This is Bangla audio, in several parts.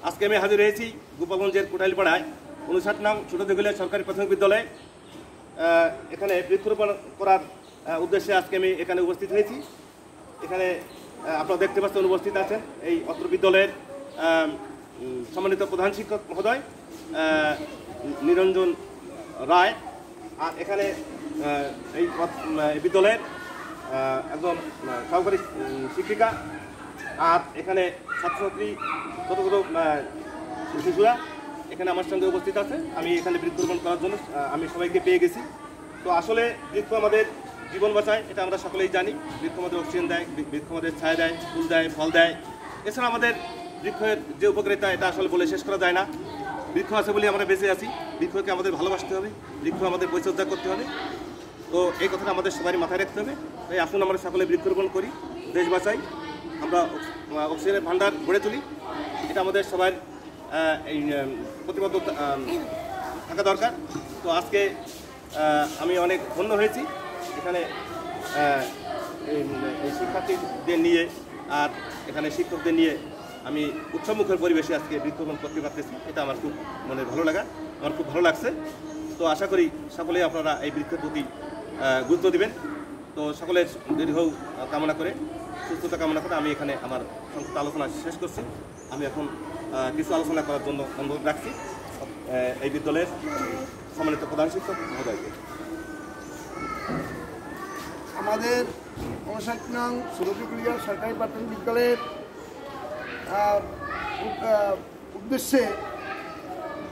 আজকে আমি হাজির হয়েছি গোপালগঞ্জের কোটাইলপাড়ায় 59 নং ছোট দিঘলিয়া সরকারি প্রাথমিক বিদ্যালয়ে। এখানে বৃক্ষরোপণ করার উদ্দেশ্যে আজকে আমি এখানে উপস্থিত হয়েছি। এখানে আপনারা দেখতে পাচ্ছেন উপস্থিত আছেন এই অত্র বিদ্যালয়ের সম্মানিত প্রধান শিক্ষক মহোদয় নিরঞ্জন রায়, আর এখানে এই বিদ্যালয়ের একজন সহকারী শিক্ষিকা, আর এখানে ছাত্রছাত্রী ছোটো ছোটো শিশুরা এখানে আমার সঙ্গে উপস্থিত আছে। আমি এখানে বৃক্ষরোপণ করার জন্য আমি সবাইকে পেয়ে গেছি। তো আসলে বৃক্ষ আমাদের জীবন বাঁচায়, এটা আমরা সকলেই জানি। বৃক্ষ আমাদের অক্সিজেন দেয়, বৃক্ষ আমাদের ছায়া দেয়, ফুল দেয়, ফল দেয়। এছাড়া আমাদের বৃক্ষের যে উপকারিতা এটা আসলে বলে শেষ করা যায় না। বৃক্ষ আছে বলে আমরা বেঁচে আছি। বৃক্ষকে আমাদের ভালোবাসতে হবে, বৃক্ষ আমাদের পরিচর্যা করতে হবে। তো এই কথাটা আমাদের সবারই মাথায় রাখতে হবে। তাই আসুন আমরা সকলে বৃক্ষরোপণ করি, দেশ বাঁচাই, আমরা অক্সিজেনের ভান্ডার গড়ে তুলি। এটা আমাদের সবার এই প্রতিবদ্ধ থাকা দরকার। তো আজকে আমি অনেক ধন্য হয়েছি এখানে এই শিক্ষার্থীদের নিয়ে আর এখানে শিক্ষকদের নিয়ে আমি উৎসবমুখের পরিবেশে আজকে বৃক্ষরোপণ করতে পারতেছি। এটা আমার খুব ভালো লাগা, আমার খুব ভালো লাগছে। তো আশা করি সকলেই আপনারা এই বৃক্ষের প্রতি গুরুত্ব দিবেন। তো সকলের দীর্ঘ কামনা করে, সুস্থতা কামনা করে আমি এখানে আমার সংক্ষিপ্ত আলোচনা শেষ করছি। আমি এখন কিছু আলোচনা করার জন্য অনুরোধ রাখছি এই বিদ্যালয়ের সম্মানিত প্রধান শিক্ষক মহোদয়কে। আমাদের 59 নং ছোটদিঘলিয়া সরকারি প্রাথমিক বিদ্যালয়ের উদ্দেশ্যে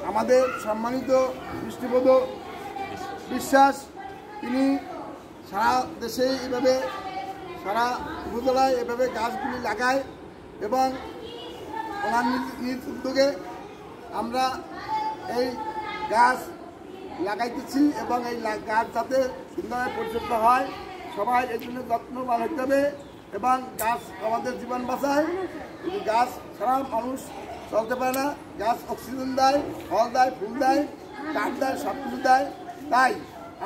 আমাদের সম্মানিত দৃষ্টিবোধ বিশ্বাস, তিনি সারা দেশে এভাবে সারা উপজেলায় এভাবে গাছগুলি লাগায় এবং ওনার নিজ উদ্যোগে আমরা এই গাছ লাগাইতেছি এবং এই গাছ যাতে সুন্দরভাবে পরিচর্যা হয়, সবাই এই জন্য যত্নবান হতে হবে। এবং গাছ আমাদের জীবন বাঁচায়। কিন্তু গাছ ছাড়া মানুষ চলতে পারে না। গাছ অক্সিজেন দেয়, ফল দেয়, ফুল দেয়, কাঠ দেয়, সব কিছু দেয়। তাই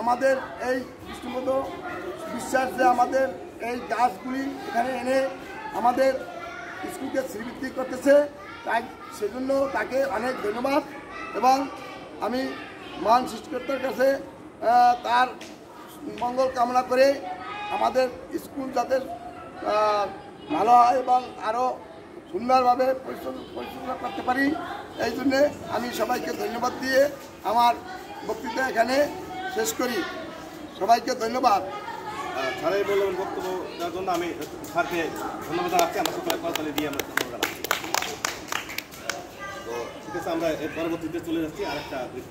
আমাদের এই দৃষ্টিগত বিশ্বাস যে আমাদের এই গাছগুলি এখানে এনে আমাদের স্কুলকে শ্রীবৃদ্ধি করতেছে, তাই সেজন্য তাকে অনেক ধন্যবাদ। এবং আমি মহান সৃষ্টিকর্তার কাছে তার মঙ্গল কামনা করে আমাদের স্কুল যাতে ভালো হয় এবং আরও সুন্দরভাবে পরিচালনা করতে পারি, এই জন্যে আমি সবাইকে ধন্যবাদ দিয়ে আমার বক্তৃতা এখানে শেষ করি। সবাইকে ধন্যবাদ। স্যারের মূল্যবান বক্তব্য দেওয়ার জন্য আমি স্যারকে ধন্যবাদ জানাচ্ছি। আমরা সকলে করতালি দিয়ে আমরা ধন্যবাদ জানাচ্ছি। তো ঠিক আছে, আমরা এর পরবর্তীতে চলে যাচ্ছি আরেকটা দিকে।